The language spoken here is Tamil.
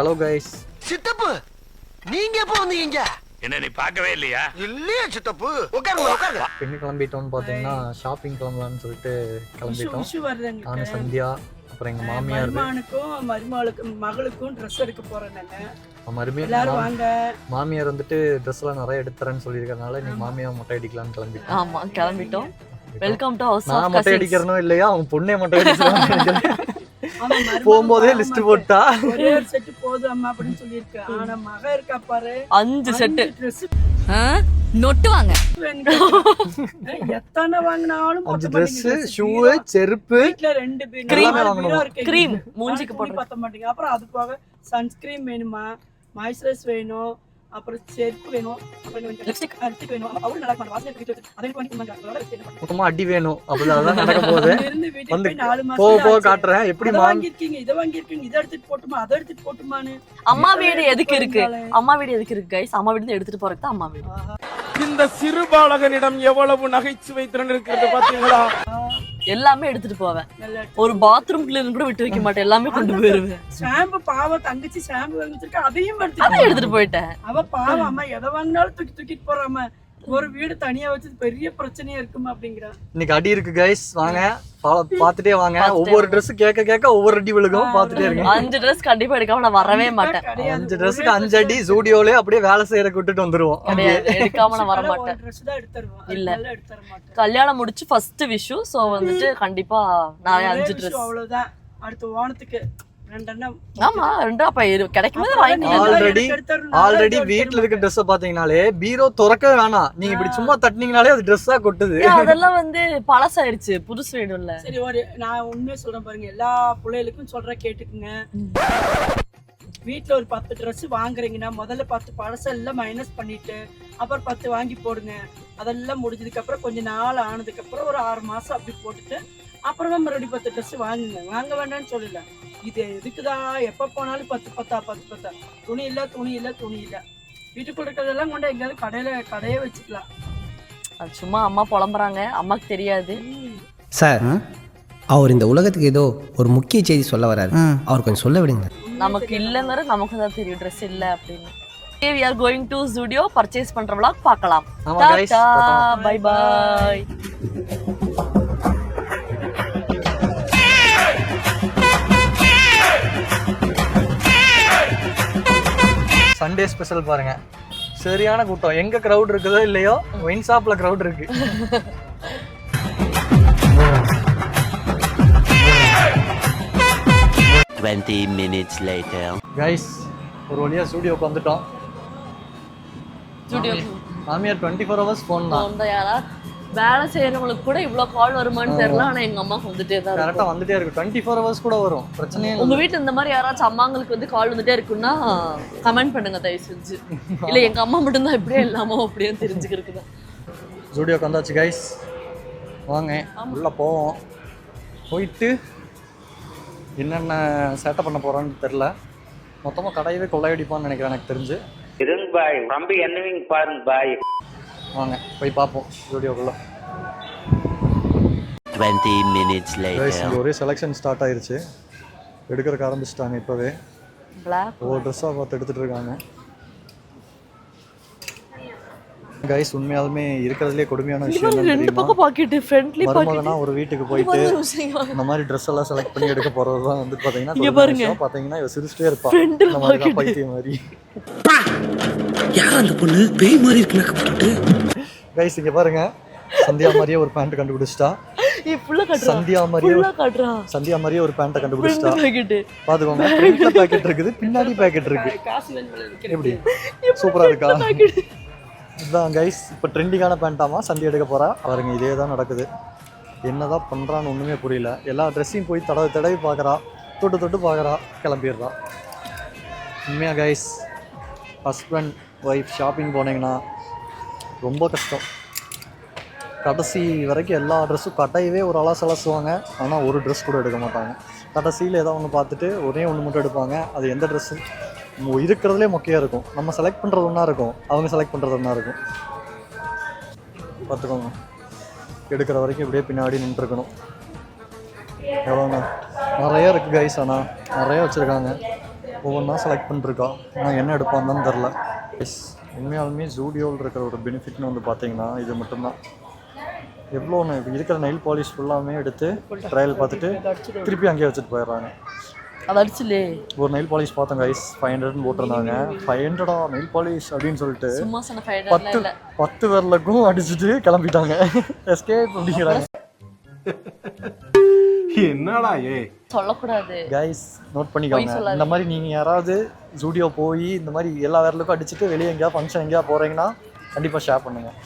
Hello guys. சித்தப்பு நீங்க எப்போ வந்தீங்க? என்ன நீ பார்க்கவே இல்லையா? இல்லையே சித்தப்பு. உட்காருங்க. எங்க கிளம்பிட்டோம்னு பாத்தீங்கன்னா ஷாப்பிங் கிளம்பலாம்னு சொல்லிட்டு கிளம்பிட்டோம். நானும் சந்தியா அப்புறம் எங்க மாமியார் மகளுக்கும் ட்ரெஸ் எடுக்க போறேன் மாமியார் வந்துட்டு ட்ரெஸ் எல்லாம் நிறைய எடுத்துறேன்னு சொல்லியிருக்கறனால நீ மாமியார் மொட்டை அடிக்கலாம்னு கிளம்பிட்டோம். ஆமா கிளம்பிட்டோம். வெல்கம் டு ஹவுஸ் ஆஃப் நான் மொட்டை அடிக்கிறனோ இல்லையா அவங்க பொண்ணே மொட்டை அடிச்சிருக்காங்க. போகும்போதே லிஸ்ட் போட்டா ஒரே ஒரு செட் போதும் அம்மா அப்படின்னு சொல்லியிருக்கேன். ஆனா மக இருக்கா பாரு 5 செட் நொட்டுவாங்க. எத்தனை வாங்கினாலும் 5 Dress, ஷூ, செருப்பு, வீட்ல 2 கிரீம் மூஞ்சிக்கு போட்டு பத்த மாட்டீங்க. அப்புறம் அது போக சன்ஸ்கிரீம் வேணுமா, மாய்ஸ்சரைஸ் வேணும், அப்புறம் செருப்பு வேணும், அப்புறம் லிப்ஸ்டிக் வேணும். அவரு நடக்க மாட்டேன் வாசனை கிட்ட அதே பண்ணி மொத்தமா அடி வேணும். அப்பதான் நடக்க போகுது. வந்து 4 மாசம் போ காட்டுறேன் எப்படி வாங்கிருக்கீங்க, இத வாங்கிருக்கீங்க, இத எடுத்துட்டு போட்டுமா, அத எடுத்துட்டு போட்டுமான்னு. அம்மா வீடு எதுக்கு இருக்கு? அம்மா வீடு எதுக்கு இருக்கு கைஸ்? அம்மா வீடு எடுத்துட்டு போறதுக்கு தான் அம்மா வீடு. இந்த சிறு பாலகனிடம் எவ்வளவு நகைச்சுவை திறன் இருக்கிறது பாத்தீங்களா? எல்லாமே எடுத்துட்டு போவேன். ஒரு பாத்ரூம் கிளீனர் கூட விட்டு வைக்க மாட்டேன். எல்லாமே கொண்டு போயிருவேன். ஷாம்பு பாவ தங்கச்சி ஷாம்பு வாங்கிச்சிருக்கா, அதையும் எடுத்துட்டு போயிட்டேன். அவ பாவம் அம்மா எதை வாங்கினாலும் தூக்கிட்டு போறாம. ஒரு வீடு தனியா வச்சு பெரிய பிரச்சனையா இருக்குமா அப்படிங்கிற. இன்னைக்கு அடி இருக்கு கைஸ். வாங்க பாத்துட்டே வாங்க. ஒவ்வொரு Dress கேட்க ஒவ்வொரு அடி விழுகும். பாத்துட்டே இருங்க. 5 Dress கண்டிப்பா எடுக்காம நான் வரவே மாட்டேன். 5 Dressக்கு 5 அடி ஜூடியோலயே அப்படியே வேலை செய்யறதுக்கு விட்டுட்டு வந்துருவோம். எடுக்காம நான் வர மாட்டேன். Dress தான் எடுத்துறேன். இல்ல கல்யாணம் முடிச்சு ஃபர்ஸ்ட் விஷு. சோ வந்துட்டு கண்டிப்பா நான் 5 Dress அவ்வளவுதான். அடுத்த ஓணத்துக்கு ஆமா 2 அப்ப கிடைக்கும்போது வாங்கிக்கலாம். ஆல்ரெடி வீட்ல இருக்க Dress பாத்தீங்கனாலே பீரோ திறக்க வேணாம். நீங்க இப்படி சும்மா தட்டினீங்கனாலே அது Dress-ஆ கொட்டுது. அதெல்லாம் வந்து பழசாயிருச்சு. புதுசு வேணும்ல. சரி நான் உண்மையை சொல்றேன் பாருங்க. எல்லா பிள்ளைகளுக்கும் சொல்றேன் கேட்டுக்குங்க. வீட்டுல ஒரு 10 Dress வாங்குறீங்கன்னா முதல்ல 10 பழசெல்லாம் மைனஸ் பண்ணிட்டு அப்புறம் 10 வாங்கி போடுங்க. அதெல்லாம் முடிஞ்சதுக்கு அப்புறம் கொஞ்ச நாள் ஆனதுக்கு அப்புறம் ஒரு 6 மாசம் அப்படி போட்டுட்டு அப்புறமா மறுபடியும் 10 Dress வாங்குங்க. வாங்க வேண்டாம்னு சொல்லல. இது எதுக்குதா எப்ப போனாலும் 10 துணி இல்ல. வீட்டுக்குள்ள இருக்கிறதெல்லாம் கொண்டு எங்கேயாவது கடையே வச்சுக்கலாம். அது சும்மா அம்மா புலம்புறாங்க. அம்மாக்கு தெரியாது. சார் அவர் இந்த உலகத்துக்கு ஏதோ ஒரு முக்கிய செய்தி சொல்ல வராரு. அவர் கொஞ்சம் சொல்ல விடுங்க. நமக்கு இல்லைங்கிற நமக்கு தான் தெரியும் ட்ரெஸ் இல்லை அப்படின்னு. We are going to Zudio purchase பண்ற vlog பார்க்கலாம். Bye bye. சண்டே ஸ்பெஷல் பாருங்க. சரியான கூட்டம். எங்க கிரவுட் இருக்குதோ இல்லையோ ஒயின் ஷாப்ல கிரவுட் இருக்கு. minutes later. Guys, ஒரு வழியா ஸ்டுடியோக்கு வந்துட்டோம். ஸ்டுடியோ மாமியார் 24 hours ஃபோன் தான். யாரா வேலை செய்யறவங்களுக்கு கூட இவ்ளோ கால் வருமான்னு தெரியல. ஆனா எங்க அம்மா வந்துட்டே தான் இருக்கு. கரெக்ட்டா வந்துட்டே இருக்கு. 24 hours கூட வரும். பிரச்சனையே இல்ல. உங்க வீட்ல இந்த மாதிரி யாராச்சும் அம்மாங்களுக்கு வந்து கால் வந்துட்டே இருக்குன்னா கமெண்ட் பண்ணுங்க தயவு செஞ்சு. இல்ல எங்க அம்மா மட்டும் தான் இப்படியே இல்லாம அப்படியே தெரிஞ்சுக்கிறதுக்கு. ஸ்டுடியோக்கு வந்தாச்சு கைஸ். வாங்க உள்ள போவோம். போயிட்டு என்னென்ன சேட்டை பண்ண போறான்னு தெரியல. மொத்தமாக கடையவே கொள்ளையடிப்பான்னு நினைக்கிறேன் எனக்கு தெரிஞ்சு. இருங்க பாய், ரொம்ப என்னவிங் பாருங்க பாய். வாங்க போய் பார்ப்போம் ஸ்டுடியோக்குள்ள. 20 minutes later. ஒரே செலெக்ஷன் ஸ்டார்ட் ஆயிருச்சு. எடுக்கிறதுக்கு ஆரம்பிச்சிட்டாங்க இப்போவே. ஒவ்வொரு ட்ரெஸ்ஸாக பார்த்து எடுத்துட்டு இருக்காங்க. கைஸ் உண்மையாலுமே இருக்கிறதுலே கொடுமையான விஷயம் மருமகனா ஒரு வீட்டுக்கு போயிட்டு இந்த மாதிரி ட்ரெஸ் எல்லாம் செலக்ட் பண்ணி எடுக்க போறதுதான் வந்து பாத்தீங்கன்னா இவ சிரிச்சிட்டே இருப்பா. இந்த மாதிரி பைத்தியம் மாதிரி. யார் அந்த பொண்ணு பேய் மாதிரி இருக்கு மேக்கப் போட்டுட்டு? கைஸ் இங்க பாருங்க. சந்தியா மாதிரியே ஒரு பேண்ட் கண்டுபிடிச்சிட்டா. சந்தியா மாதிரியே ஒரு பேண்ட்டை கண்டுபிடிச்சிட்டா. பாத்துக்கோங்க. ஃப்ரண்ட்ல பாக்கெட் இருக்குது, பின்னாடி பாக்கெட் இருக்கு. எப்படி சூப்பரா இருக்கா? இதுதான் கைஸ் இப்போ ட்ரெண்டிங்கான பேண்ட்டாமா சந்தி எடுக்க போகிறா. பாருங்க இதே தான் நடக்குது. என்னதான் பண்ணுறான்னு ஒன்றுமே புரியல. எல்லா ட்ரெஸ்ஸையும் போய் தடவி பார்க்குறா, தொட்டு பார்க்குறா, கிளம்பிடுறா. உண்மையாக கைஸ் ஹஸ்பண்ட் ஒய்ஃப் ஷாப்பிங் போனீங்கன்னா ரொம்ப கஷ்டம். கடைசி வரைக்கும் எல்லா ட்ரெஸ்ஸும் கட்டையவே ஒரு அலசுவாங்க. ஆனால் ஒரு ட்ரெஸ் கூட எடுக்க மாட்டாங்க. கடைசியில் ஏதோ ஒன்று பார்த்துட்டு ஒரே ஒன்று மட்டும் எடுப்பாங்க. அது எந்த ட்ரெஸ்ஸு இருக்கிறதுலே மொக்கையாக இருக்கும். நம்ம செலக்ட் பண்ணுறது ஒன்றா இருக்கும், அவங்க செலக்ட் பண்ணுறது ஒன்றா இருக்கும். பார்த்துக்கோங்க. எடுக்கிற வரைக்கும் இப்படியே பின்னாடி நின்றுருக்கணும். எவ்வளோண்ணா நிறையா இருக்குது கைஸ். ஆனால் நிறையா வச்சுருக்காங்க. ஒவ்வொன்றா செலக்ட் பண்ணிருக்கா. ஆனால் என்ன எடுப்பான்னு தெரில. எஸ், உண்மையாலுமே ஜூடியோவில் இருக்கிற ஒரு பெனிஃபிட்னு வந்து பார்த்தீங்கன்னா இது மட்டும்தான். எவ்வளோ இருக்கிற நெயில் பாலிஷ் ஃபுல்லாமே எடுத்து ட்ரையல் பார்த்துட்டு திருப்பி அங்கேயே வச்சுட்டு போயிடுறாங்க. அது அடிச்சுலே ஒரு நெயில் பாலிஷ் பார்த்தோம் கைஸ், 500 போட்டிருந்தாங்க. 500 நெயில் பாலிஷ் அப்படின்னு சொல்லிட்டு சும்மா சொன்ன 500 இல்ல 10 விரலுக்கும் அடிச்சுட்டு கிளம்பிட்டாங்க. எஸ்கேப் அப்படிங்கிறாங்க. என்னடா ஏ சொல்லக்கூடாது கைஸ் நோட் பண்ணிக்கோங்க. இந்த மாதிரி நீங்கள் யாராவது ஜூடியோ போய் இந்த மாதிரி எல்லா விரலுக்கும் அடிச்சுட்டு வெளியே எங்கேயா ஃபங்க்ஷன் எங்கேயா போகிறீங்கன்னா கண்டிப்பாக ஷேர் பண்ணுங்கள்.